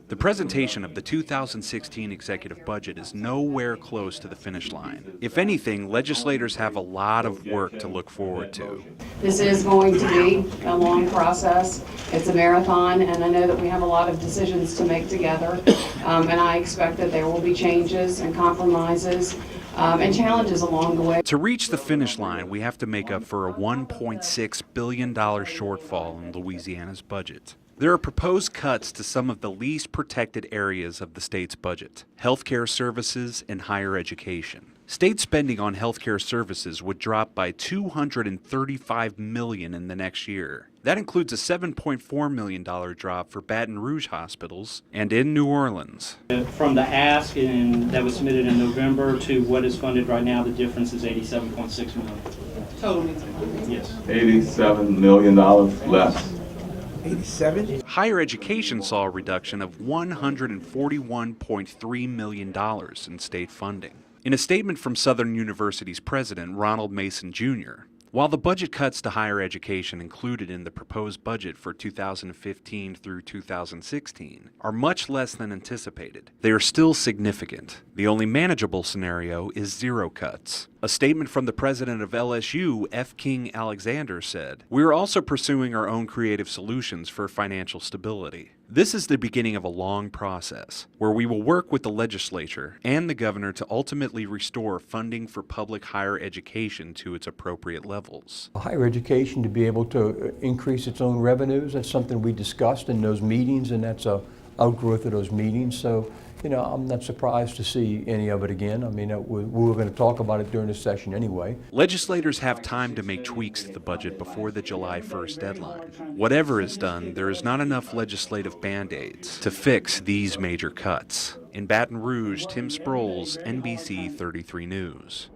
The presentation of the 2016 executive budget is nowhere close to the finish line. If anything, legislators have a lot of work to look forward to. This is going to be a long process. It's a marathon, and I know that we have a lot of decisions to make together, and I expect that there will be changes and compromises and challenges along the way. To reach the finish line, we have to make up for a $1.6 billion shortfall in Louisiana's budget. There are proposed cuts to some of the least protected areas of the state's budget: healthcare services and higher education. State spending on healthcare services would drop by $235 million in the next year. That includes a $7.4 million drop for Baton Rouge hospitals and in New Orleans. From the ask that was submitted in November to what is funded right now, the difference is $87.6 million. Total. Yes. $87 million less. 87? Higher education saw a reduction of $141.3 million in state funding. In a statement from Southern University's president, Ronald Mason Jr., while the budget cuts to higher education included in the proposed budget for 2015 through 2016 are much less than anticipated, they are still significant. The only manageable scenario is zero cuts. A statement from the president of LSU, F. King Alexander, said, "We are also pursuing our own creative solutions for financial stability. This is the beginning of a long process where we will work with the legislature and the governor to ultimately restore funding for public higher education to its appropriate levels." Higher education to be able to increase its own revenues, that's something we discussed in those meetings, and that's a outgrowth of those meetings. So, I'm not surprised to see any of it again. I mean, we were going to talk about it during the session anyway. Legislators have time to make tweaks to the budget before the July 1st deadline. Whatever is done, there is not enough legislative band-aids to fix these major cuts. In Baton Rouge, Tim Sproles, NBC 33 News.